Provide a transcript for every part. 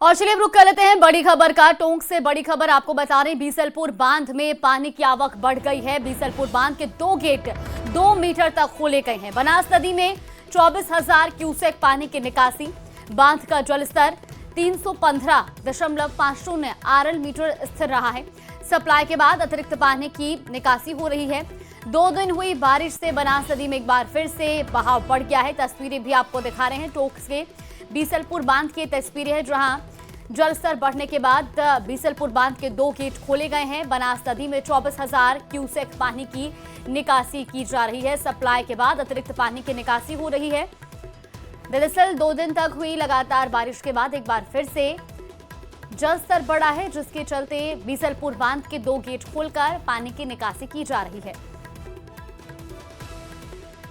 और चलिए रुक कर लेते हैं बड़ी खबर का। टोंक से बड़ी खबर आपको बता रहे, बीसलपुर बांध में पानी की आवक बढ़ गई है। बीसलपुर बांध के 2 गेट 2 मीटर तक खोले गए हैं। बनास नदी में 24,000 क्यूसेक पानी की निकासी। बांध का जलस्तर 315.50 आरएल मीटर स्थिर रहा है। सप्लाई के बाद अतिरिक्त पानी की निकासी हो रही है। 2 दिन हुई बारिश से बनास नदी में एक बार फिर से बहाव बढ़ गया है। तस्वीरें भी आपको दिखा रहे हैं। टोंक के बीसलपुर बांध की तस्वीरें हैं, जहां जलस्तर बढ़ने के बाद बीसलपुर बांध के 2 गेट खोले गए हैं। बनास नदी में 24,000 क्यूसेक पानी की निकासी की जा रही है। सप्लाई के बाद अतिरिक्त पानी की निकासी हो रही है। दरअसल 2 दिन तक हुई लगातार बारिश के बाद एक बार फिर से जलस्तर बढ़ा है, जिसके चलते बीसलपुर बांध के 2 गेट खोलकर पानी की निकासी की जा रही है।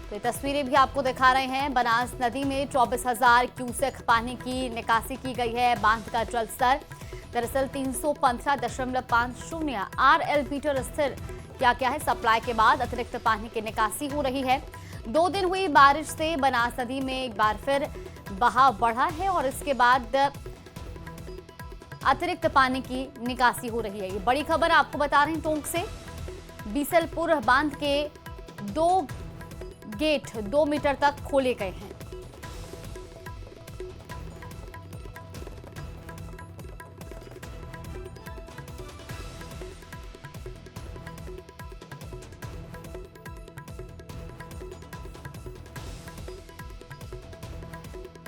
तो ये तस्वीरें भी आपको दिखा रहे हैं। बनास नदी में 24,000 क्यूसेक पानी की निकासी की गई है। बांध का जलस्तर दरअसल 315.50 आरएल मीटर स्थिर किया गया है। सप्लाई के बाद अतिरिक्त पानी की निकासी हो रही है। 2 दिन हुई बारिश से बनास नदी में एक बार फिर बहाव बढ़ा है और इसके बाद अतिरिक्त पानी की निकासी हो रही है। ये बड़ी खबर आपको बता रहे हैं। टोंक से बीसलपुर बांध के 2 गेट 2 मीटर तक खोले गए हैं।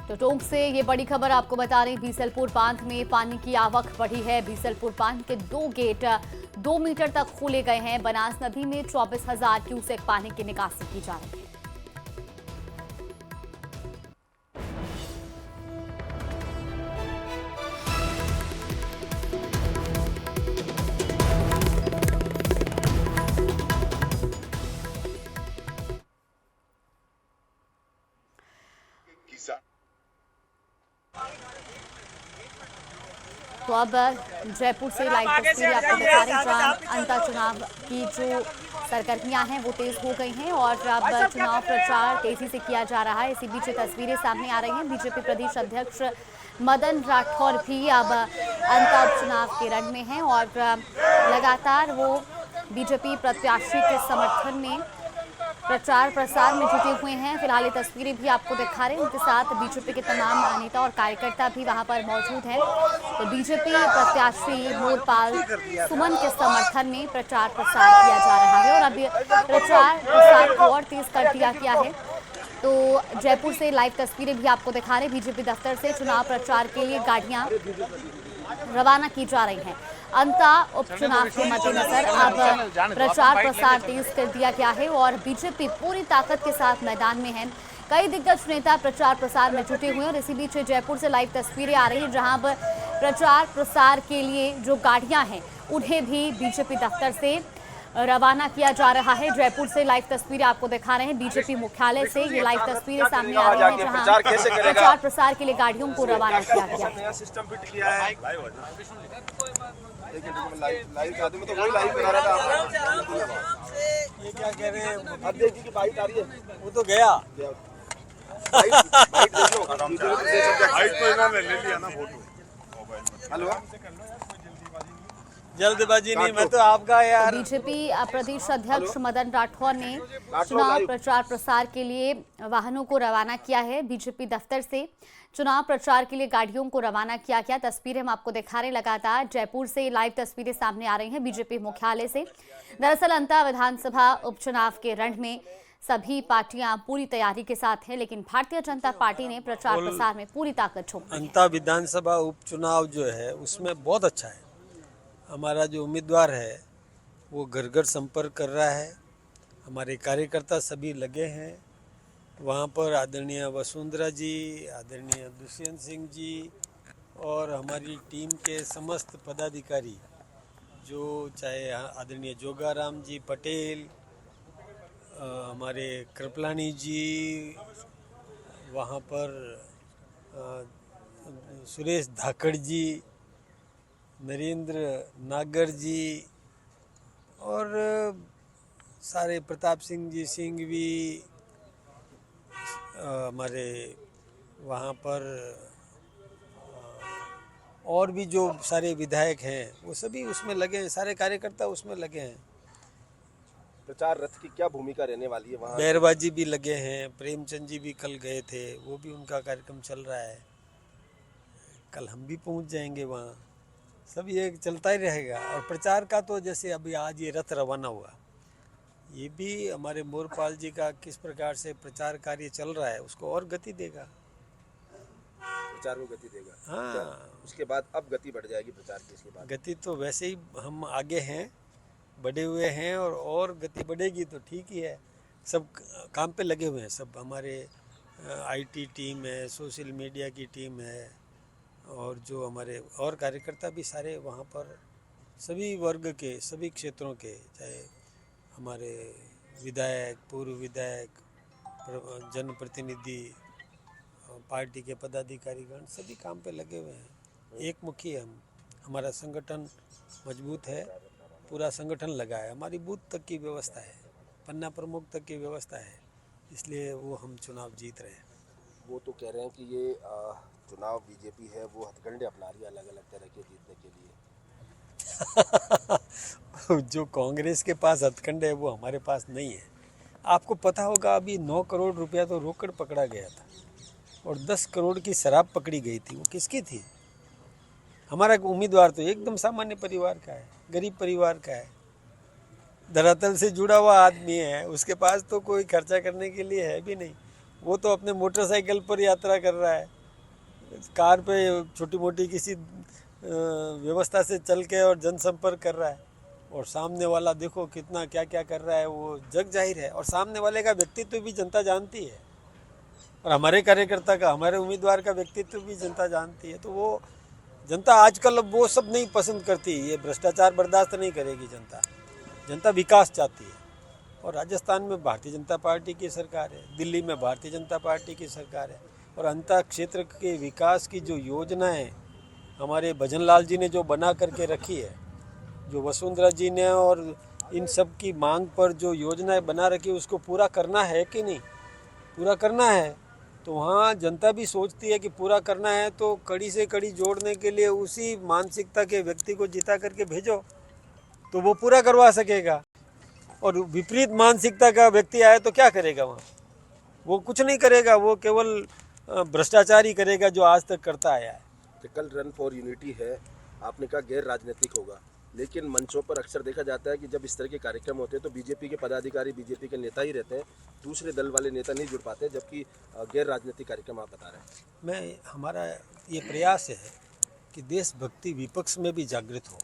तो टोंक से ये बड़ी खबर आपको बता रही, बीसलपुर बांध में पानी की आवक बढ़ी है। बीसलपुर बांध के 2 गेट 2 मीटर तक खोले गए हैं। बनास नदी में 24,000 क्यूसेक पानी की निकासी की जा रही है। तो अब जयपुर से लाइव तस्वीरें आपको दिखा रहे हैं, जहां अंतर चुनाव की जो सरगर्मियां हैं वो तेज हो गई हैं और अब चुनाव प्रचार तेजी से किया जा रहा है। इसी बीच तस्वीरें सामने आ रही हैं। बीजेपी प्रदेश अध्यक्ष मदन राठौर भी अब अंतर चुनाव के रण में हैं और लगातार वो बीजेपी प्रत्याशी के समर्थन में प्रचार प्रसार में जुटे हुए हैं। फिलहाल ये तस्वीरें भी आपको दिखा रहे हैं। उनके साथ बीजेपी के तमाम नेता और कार्यकर्ता भी वहां पर मौजूद हैं। तो बीजेपी प्रत्याशी मोरपाल सुमन के समर्थन में प्रचार प्रसार किया जा रहा है और अब प्रचार प्रसार को और तेज कर दिया गया है। तो जयपुर से लाइव तस्वीरें भी आपको दिखा रहे हैं। बीजेपी दफ्तर से चुनाव प्रचार के लिए गाड़ियां रवाना की जा रही हैं। अंता उपचुनाव के मद्देनजर अब प्रचार प्रसार तेज कर दिया गया है और बीजेपी पूरी ताकत के साथ मैदान में है। कई दिग्गज नेता प्रचार प्रसार में जुटे हुए हैं और इसी बीच जयपुर से लाइव तस्वीरें आ रही हैं, जहां अब प्रचार प्रसार के लिए जो गाड़ियां हैं उन्हें भी बीजेपी दफ्तर से रवाना किया जा रहा है। जयपुर से लाइव तस्वीरें आपको दिखा रहे हैं। बीजेपी मुख्यालय से ये लाइव तस्वीरें सामने आ रही हैं, जहां प्रचार प्रसार के लिए गाड़ियों को रवाना किया गया। लाइव तो वही लाइव करा रहा था। ये क्या कह रहे हैं? अब देखिए कि बाइट आ रही है, वो तो गया। बाइट देखो, बाइट तो इन्होंने ले लिया ना फोटो मोबाइल में। हेलो, जल्दबाजी नहीं, मैं तो आपका यार। बीजेपी प्रदेश अध्यक्ष मदन राठौर ने चुनाव प्रचार प्रसार के लिए वाहनों को रवाना किया है। बीजेपी दफ्तर से चुनाव प्रचार के लिए गाड़ियों को रवाना किया गया। तस्वीरें हम आपको दिखा रहे हैं। लगातार जयपुर से लाइव तस्वीरें सामने आ रही हैं बीजेपी मुख्यालय से। दरअसल अंता विधानसभा उपचुनाव के रण में सभी पार्टियां पूरी तैयारी के साथ हैं, लेकिन भारतीय जनता पार्टी ने प्रचार प्रसार में पूरी ताकत झोंक दी है। अंता विधानसभा उपचुनाव जो है उसमें बहुत अच्छा है। हमारा जो उम्मीदवार है वो घर घर संपर्क कर रहा है। हमारे कार्यकर्ता सभी लगे हैं वहाँ पर। आदरणीय वसुंधरा जी, आदरणीय दुष्यंत सिंह जी और हमारी टीम के समस्त पदाधिकारी, जो चाहे आदरणीय जोगाराम जी पटेल, हमारे कृपलानी जी, वहाँ पर सुरेश धाकड़ जी, नरेंद्र नागर जी और सारे प्रताप सिंह जी सिंघवी, हमारे वहाँ पर और भी जो सारे विधायक हैं वो सभी उसमें लगे हैं, सारे कार्यकर्ता उसमें लगे हैं। प्रचार रथ की क्या भूमिका रहने वाली है वहाँ? बैरबाजी भी लगे हैं, प्रेमचंद जी भी कल गए थे, वो भी उनका कार्यक्रम चल रहा है। कल हम भी पहुंच जाएंगे वहाँ, सब ये चलता ही रहेगा। और प्रचार का तो जैसे अभी आज ये रथ रवाना हुआ, ये भी हमारे मोरपाल जी का किस प्रकार से प्रचार कार्य चल रहा है उसको और गति देगा, प्रचार को गति देगा। हाँ। क्या उसके बाद अब गति बढ़ जाएगी प्रचार की? इसके बाद गति तो वैसे ही हम आगे हैं, बढ़े हुए हैं, और गति बढ़ेगी तो ठीक ही है। सब काम पे लगे हुए हैं, सब हमारे आईटी टीम है, सोशल मीडिया की टीम है, और जो हमारे और कार्यकर्ता भी सारे वहाँ पर सभी वर्ग के, सभी क्षेत्रों के, चाहे हमारे विधायक, पूर्व विधायक, जनप्रतिनिधि, पार्टी के पदाधिकारीगण सभी काम पे लगे हुए हैं। एक मुखी है हम, हमारा संगठन मजबूत है, पूरा संगठन लगा है, हमारी बूथ तक की व्यवस्था है, पन्ना प्रमुख तक की व्यवस्था है, इसलिए वो हम चुनाव जीत रहे हैं। वो तो कह रहे हैं कि ये चुनाव बीजेपी है वो हथकंडे अपना रही है अलग अलग तरह के जीतने के लिए। जो कांग्रेस के पास हथकंडे है वो हमारे पास नहीं है। आपको पता होगा अभी 9 करोड़ रुपया तो रोकड़ पकड़ा गया था और 10 करोड़ की शराब पकड़ी गई थी। वो किसकी थी? हमारा उम्मीदवार तो एकदम सामान्य परिवार का है, गरीब परिवार का है, धरातल से जुड़ा हुआ आदमी है, उसके पास तो कोई खर्चा करने के लिए है भी नहीं। वो तो अपने मोटरसाइकिल पर यात्रा कर रहा है, कार पे छोटी मोटी किसी व्यवस्था से चल के और जनसंपर्क कर रहा है, और सामने वाला देखो कितना क्या क्या कर रहा है, वो जग जाहिर है। और सामने वाले का व्यक्तित्व भी जनता जानती है, और हमारे कार्यकर्ता का, हमारे उम्मीदवार का व्यक्तित्व भी जनता जानती है। तो वो जनता आजकल अब वो सब नहीं पसंद करती, ये भ्रष्टाचार बर्दाश्त नहीं करेगी जनता। जनता विकास चाहती है, और राजस्थान में भारतीय जनता पार्टी की सरकार है, दिल्ली में भारतीय जनता पार्टी की सरकार है, और अंतर क्षेत्र के विकास की जो योजनाएं हमारे भजनलाल जी ने जो बना करके रखी है, जो वसुंधरा जी ने, और इन सब की मांग पर जो योजनाएं बना रखी है, उसको पूरा करना है कि नहीं? पूरा करना है। तो वहाँ जनता भी सोचती है कि पूरा करना है, तो कड़ी से कड़ी जोड़ने के लिए उसी मानसिकता के व्यक्ति को जिता करके भेजो, तो वो पूरा करवा सकेगा। और विपरीत मानसिकता का व्यक्ति आए तो क्या करेगा वहाँ? वो कुछ नहीं करेगा, वो केवल भ्रष्टाचार ही करेगा जो आज तक करता आया है। कि कल रन फॉर यूनिटी है, आपने कहा गैर राजनीतिक होगा, लेकिन मंचों पर अक्सर देखा जाता है कि जब इस तरह के कार्यक्रम होते हैं तो बीजेपी के पदाधिकारी, बीजेपी के नेता ही रहते हैं, दूसरे दल वाले नेता नहीं जुड़ पाते, जबकि गैर राजनीतिक कार्यक्रम आप बता रहे हैं। हमारा ये प्रयास है कि देशभक्ति विपक्ष में भी जागृत हो,